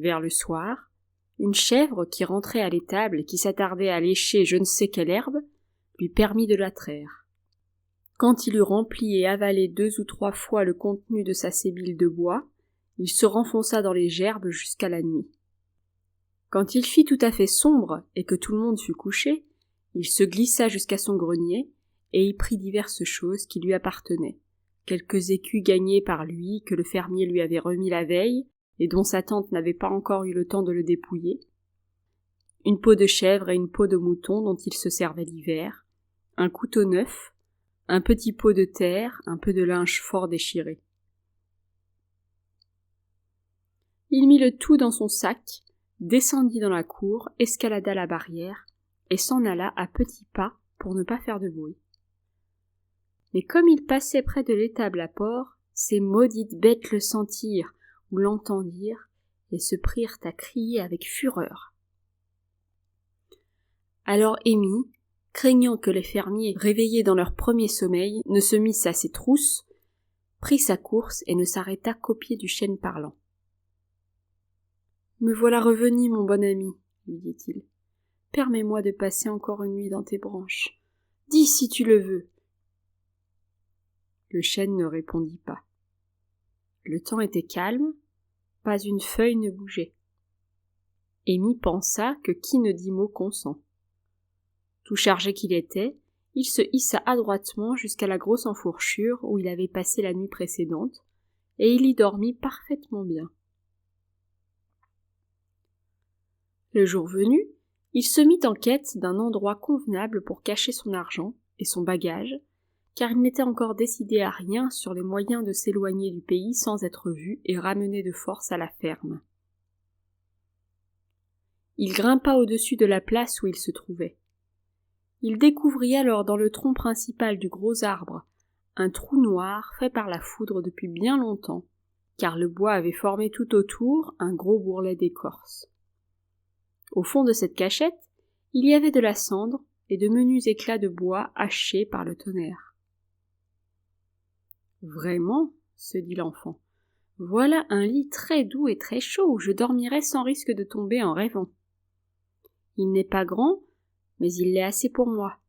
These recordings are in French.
Vers le soir, une chèvre qui rentrait à l'étable et qui s'attardait à lécher je ne sais quelle herbe lui permit de la traire. Quand il eut rempli et avalé 2 ou 3 fois le contenu de sa sébile de bois, il se renfonça dans les gerbes jusqu'à la nuit. Quand il fit tout à fait sombre et que tout le monde fut couché, il se glissa jusqu'à son grenier et y prit diverses choses qui lui appartenaient, quelques écus gagnés par lui que le fermier lui avait remis la veille et dont sa tante n'avait pas encore eu le temps de le dépouiller, une peau de chèvre et une peau de mouton dont il se servait l'hiver, un couteau neuf, un petit pot de terre, un peu de linge fort déchiré. Il mit le tout dans son sac, descendit dans la cour, escalada la barrière, et s'en alla à petits pas pour ne pas faire de bruit. Mais comme il passait près de l'étable à porc, ces maudites bêtes le sentirent ou l'entendirent et se prirent à crier avec fureur. Alors Amy, craignant que les fermiers, réveillés dans leur premier sommeil, ne se missent à ses trousses, prit sa course et ne s'arrêta qu'au pied du chêne parlant. « Me voilà revenu, mon bon ami, » lui dit-il. « Permets-moi de passer encore une nuit dans tes branches. Dis si tu le veux. » Le chêne ne répondit pas. Le temps était calme, pas une feuille ne bougeait. Amy pensa que qui ne dit mot consent. Tout chargé qu'il était, il se hissa adroitement jusqu'à la grosse enfourchure où il avait passé la nuit précédente, et il y dormit parfaitement bien. Le jour venu, il se mit en quête d'un endroit convenable pour cacher son argent et son bagage, car il n'était encore décidé à rien sur les moyens de s'éloigner du pays sans être vu et ramené de force à la ferme. Il grimpa au-dessus de la place où il se trouvait. Il découvrit alors dans le tronc principal du gros arbre un trou noir fait par la foudre depuis bien longtemps, car le bois avait formé tout autour un gros bourrelet d'écorce. Au fond de cette cachette, il y avait de la cendre et de menus éclats de bois hachés par le tonnerre. « Vraiment, » se dit l'enfant, « voilà un lit très doux et très chaud où je dormirai sans risque de tomber en rêvant. Il n'est pas grand, mais il l'est assez pour moi.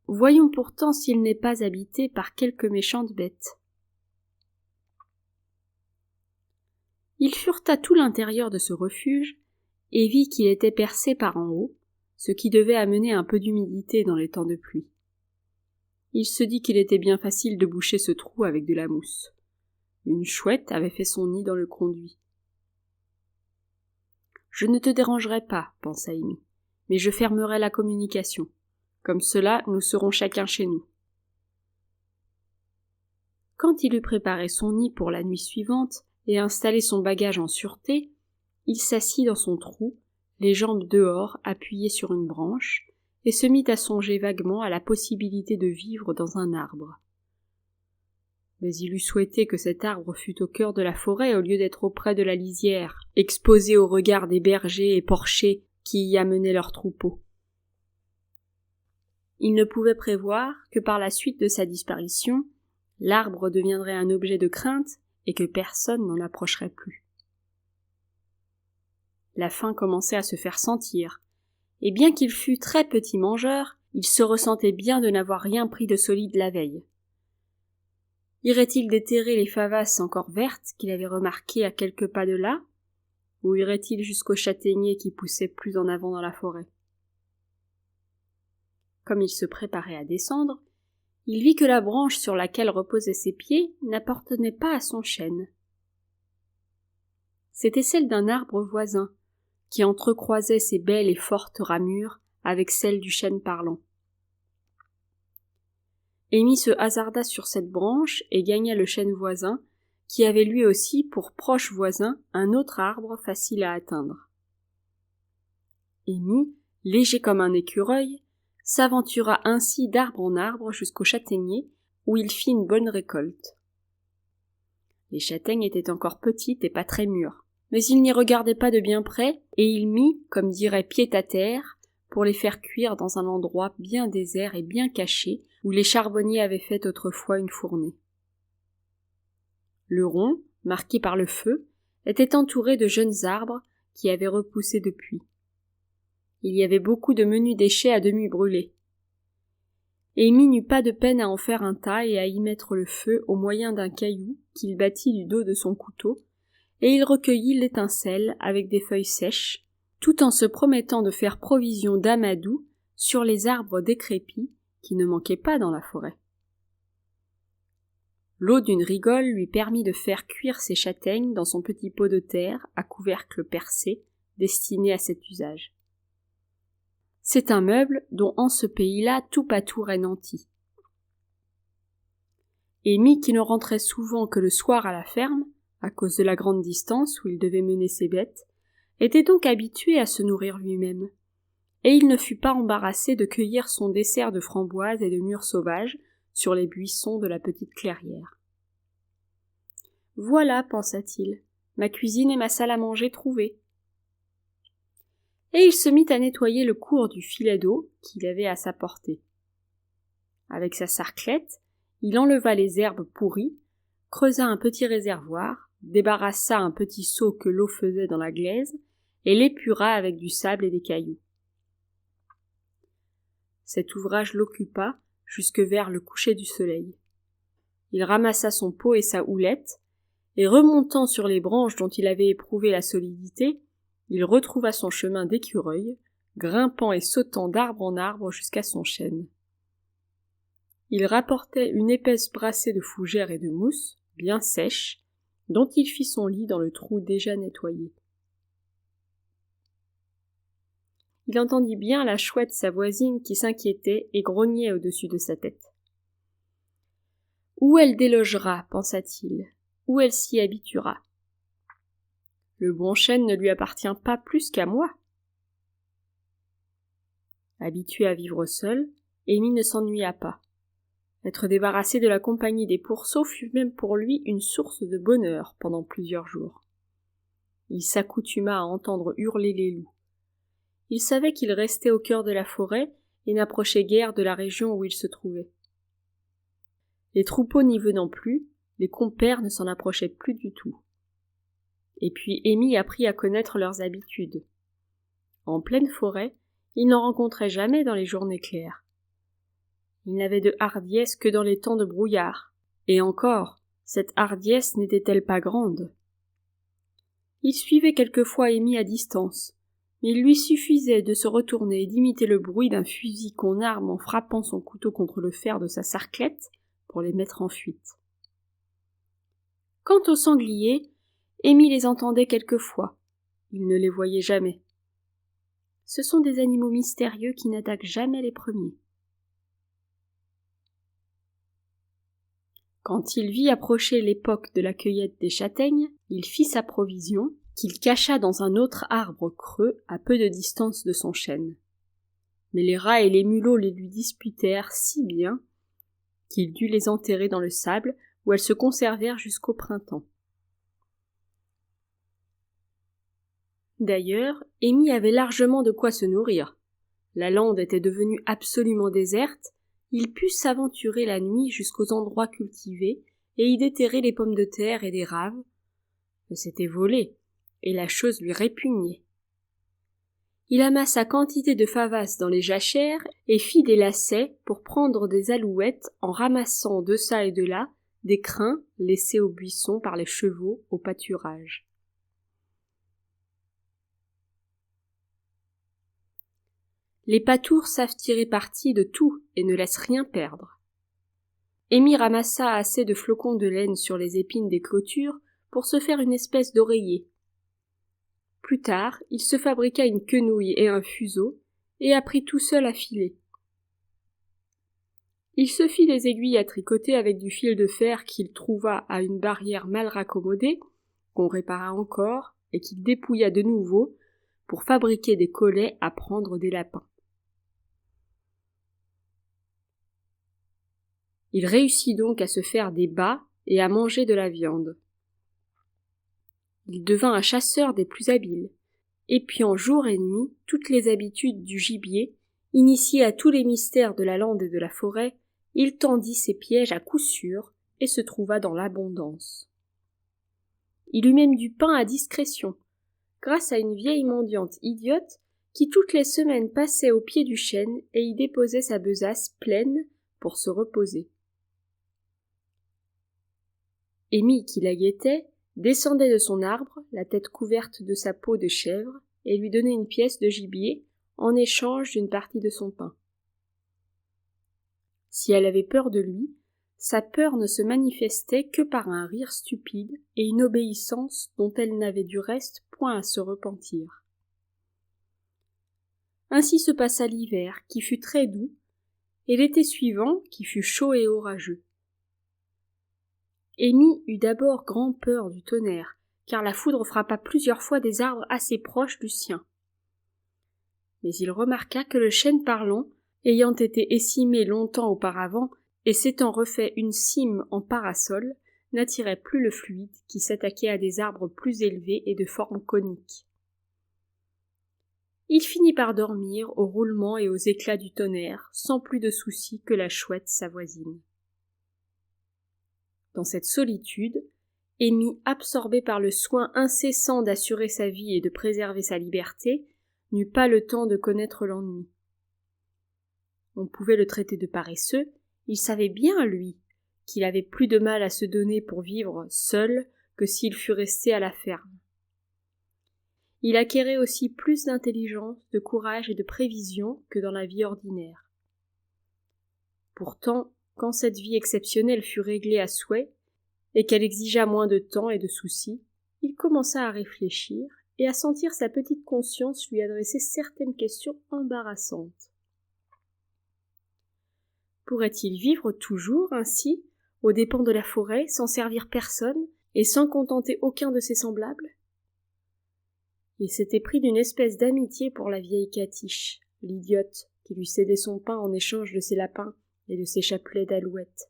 Voyons pourtant s'il n'est pas habité par quelques méchantes bêtes. » Il fureta tout l'intérieur de ce refuge et vit qu'il était percé par en haut, ce qui devait amener un peu d'humidité dans les temps de pluie. Il se dit qu'il était bien facile de boucher ce trou avec de la mousse. Une chouette avait fait son nid dans le conduit. « Je ne te dérangerai pas, » pensa Amy, « mais je fermerai la communication. Comme cela, nous serons chacun chez nous. » Quand il eut préparé son nid pour la nuit suivante et installé son bagage en sûreté, il s'assit dans son trou, les jambes dehors, appuyées sur une branche, et se mit à songer vaguement à la possibilité de vivre dans un arbre. Mais il eût souhaité que cet arbre fût au cœur de la forêt au lieu d'être auprès de la lisière, exposé au regard des bergers et porchers qui y amenaient leurs troupeaux. Il ne pouvait prévoir que par la suite de sa disparition, l'arbre deviendrait un objet de crainte et que personne n'en approcherait plus. La faim commençait à se faire sentir, et bien qu'il fût très petit mangeur, il se ressentait bien de n'avoir rien pris de solide la veille. Irait-il déterrer les favasses encore vertes qu'il avait remarquées à quelques pas de là, ou irait-il jusqu'au châtaignier qui poussait plus en avant dans la forêt? Comme il se préparait à descendre, il vit que la branche sur laquelle reposaient ses pieds n'appartenait pas à son chêne. C'était celle d'un arbre voisin, qui entrecroisait ses belles et fortes ramures avec celles du chêne parlant. Amy se hasarda sur cette branche et gagna le chêne voisin, qui avait lui aussi pour proche voisin un autre arbre facile à atteindre. Amy, léger comme un écureuil, s'aventura ainsi d'arbre en arbre jusqu'au châtaignier, où il fit une bonne récolte. Les châtaignes étaient encore petites et pas très mûres, mais il n'y regardait pas de bien près, et il mit, comme dirait pied à terre, pour les faire cuire dans un endroit bien désert et bien caché, où les charbonniers avaient fait autrefois une fournée. Le rond, marqué par le feu, était entourée de jeunes arbres qui avaient repoussé depuis. Il y avait beaucoup de menus déchets à demi brûlés. Amy n'eut pas de peine à en faire un tas et à y mettre le feu au moyen d'un caillou qu'il battit du dos de son couteau, et il recueillit l'étincelle avec des feuilles sèches, tout en se promettant de faire provision d'amadou sur les arbres décrépits qui ne manquaient pas dans la forêt. L'eau d'une rigole lui permit de faire cuire ses châtaignes dans son petit pot de terre à couvercle percé, destiné à cet usage. C'est un meuble dont en ce pays-là tout patour est nanti. Amy, qui ne rentrait souvent que le soir à la ferme, à cause de la grande distance où il devait mener ses bêtes, était donc habitué à se nourrir lui-même, et il ne fut pas embarrassé de cueillir son dessert de framboises et de mûres sauvages sur les buissons de la petite clairière. « Voilà, pensa-t-il, ma cuisine et ma salle à manger trouvées. » Et il se mit à nettoyer le cours du filet d'eau qu'il avait à sa portée. Avec sa sarclette, il enleva les herbes pourries, creusa un petit réservoir, débarrassa un petit seau que l'eau faisait dans la glaise et l'épura avec du sable et des cailloux. Cet ouvrage l'occupa jusque vers le coucher du soleil. Il ramassa son pot et sa houlette, et remontant sur les branches dont il avait éprouvé la solidité, il retrouva son chemin d'écureuil, grimpant et sautant d'arbre en arbre jusqu'à son chêne. Il rapportait une épaisse brassée de fougères et de mousse, bien sèche, dont il fit son lit dans le trou déjà nettoyé. Il entendit bien la chouette, sa voisine, qui s'inquiétait et grognait au-dessus de sa tête. « Où elle délogera, pensa-t-il, où elle s'y habituera. Le bon chêne ne lui appartient pas plus qu'à moi. » Habitué à vivre seul, Amy ne s'ennuya pas. Être débarrassé de la compagnie des pourceaux fut même pour lui une source de bonheur pendant plusieurs jours. Il s'accoutuma à entendre hurler les loups. Il savait qu'il restait au cœur de la forêt et n'approchait guère de la région où il se trouvait. Les troupeaux n'y venant plus, les compères ne s'en approchaient plus du tout. Et puis Amy apprit à connaître leurs habitudes. En pleine forêt, il n'en rencontrait jamais dans les journées claires. Il n'avait de hardiesse que dans les temps de brouillard, et encore, cette hardiesse n'était-elle pas grande? Il suivait quelquefois Amy à distance, mais il lui suffisait de se retourner et d'imiter le bruit d'un fusil qu'on arme en frappant son couteau contre le fer de sa sarclette pour les mettre en fuite. Quant aux sangliers, Amy les entendait quelquefois. Il ne les voyait jamais. Ce sont des animaux mystérieux qui n'attaquent jamais les premiers. Quand il vit approcher l'époque de la cueillette des châtaignes, il fit sa provision, qu'il cacha dans un autre arbre creux à peu de distance de son chêne. Mais les rats et les mulots les lui disputèrent si bien qu'il dut les enterrer dans le sable où elles se conservèrent jusqu'au printemps. D'ailleurs, Amy avait largement de quoi se nourrir. La lande était devenue absolument déserte, il put s'aventurer la nuit jusqu'aux endroits cultivés et y déterrer les pommes de terre et des raves, mais c'était volé, et la chose lui répugnait. Il amassa quantité de favasses dans les jachères et fit des lacets pour prendre des alouettes en ramassant de çà et de là des crins laissés aux buissons par les chevaux au pâturage. Les pâtours savent tirer parti de tout et ne laissent rien perdre. Amy ramassa assez de flocons de laine sur les épines des clôtures pour se faire une espèce d'oreiller. Plus tard, il se fabriqua une quenouille et un fuseau, et apprit tout seul à filer. Il se fit des aiguilles à tricoter avec du fil de fer qu'il trouva à une barrière mal raccommodée, qu'on répara encore, et qu'il dépouilla de nouveau, pour fabriquer des collets à prendre des lapins. Il réussit donc à se faire des bas et à manger de la viande. Il devint un chasseur des plus habiles, épiant jour et nuit toutes les habitudes du gibier, initié à tous les mystères de la lande et de la forêt, il tendit ses pièges à coup sûr et se trouva dans l'abondance. Il eut même du pain à discrétion, grâce à une vieille mendiante idiote qui toutes les semaines passait au pied du chêne et y déposait sa besace pleine pour se reposer. Amy, qui la guettait, descendait de son arbre, la tête couverte de sa peau de chèvre, et lui donnait une pièce de gibier en échange d'une partie de son pain. Si elle avait peur de lui, sa peur ne se manifestait que par un rire stupide et une obéissance dont elle n'avait du reste point à se repentir. Ainsi se passa l'hiver, qui fut très doux, et l'été suivant, qui fut chaud et orageux. Amy eut d'abord grand peur du tonnerre, car la foudre frappa plusieurs fois des arbres assez proches du sien. Mais il remarqua que le chêne parlant, ayant été écimé longtemps auparavant et s'étant refait une cime en parasol, n'attirait plus le fluide qui s'attaquait à des arbres plus élevés et de forme conique. Il finit par dormir au roulement et aux éclats du tonnerre, sans plus de souci que la chouette sa voisine. Dans cette solitude, Amy, absorbée par le soin incessant d'assurer sa vie et de préserver sa liberté, n'eut pas le temps de connaître l'ennui. On pouvait le traiter de paresseux, il savait bien, lui, qu'il avait plus de mal à se donner pour vivre seul que s'il fût resté à la ferme. Il acquérait aussi plus d'intelligence, de courage et de prévision que dans la vie ordinaire. Pourtant, quand cette vie exceptionnelle fut réglée à souhait, et qu'elle exigea moins de temps et de soucis, il commença à réfléchir et à sentir sa petite conscience lui adresser certaines questions embarrassantes. Pourrait-il vivre toujours ainsi, aux dépens de la forêt, sans servir personne et sans contenter aucun de ses semblables? Il s'était pris d'une espèce d'amitié pour la vieille Catiche, l'idiote, qui lui cédait son pain en échange de ses lapins et de ses chapelets d'alouettes.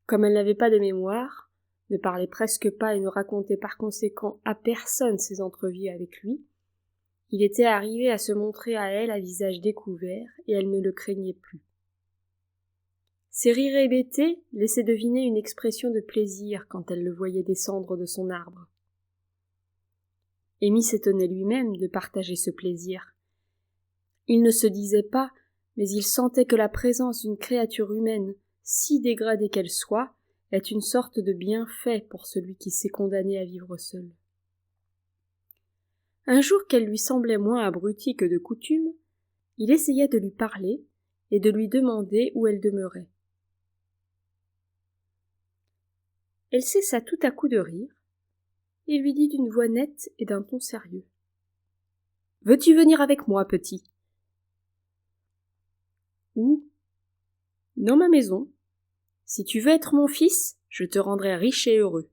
Comme elle n'avait pas de mémoire, ne parlait presque pas et ne racontait par conséquent à personne ses entrevues avec lui, il était arrivé à se montrer à elle à visage découvert et elle ne le craignait plus. Ses rires hébétés laissaient deviner une expression de plaisir quand elle le voyait descendre de son arbre. Amy s'étonnait lui-même de partager ce plaisir. Il ne se disait pas, mais il sentait que la présence d'une créature humaine, si dégradée qu'elle soit, est une sorte de bienfait pour celui qui s'est condamné à vivre seul. Un jour qu'elle lui semblait moins abrutie que de coutume, il essaya de lui parler et de lui demander où elle demeurait. Elle cessa tout à coup de rire et lui dit d'une voix nette et d'un ton sérieux. « Veux-tu venir avec moi, petit ?»« Où ? » ?»« Dans ma maison. Si tu veux être mon fils, je te rendrai riche et heureux. »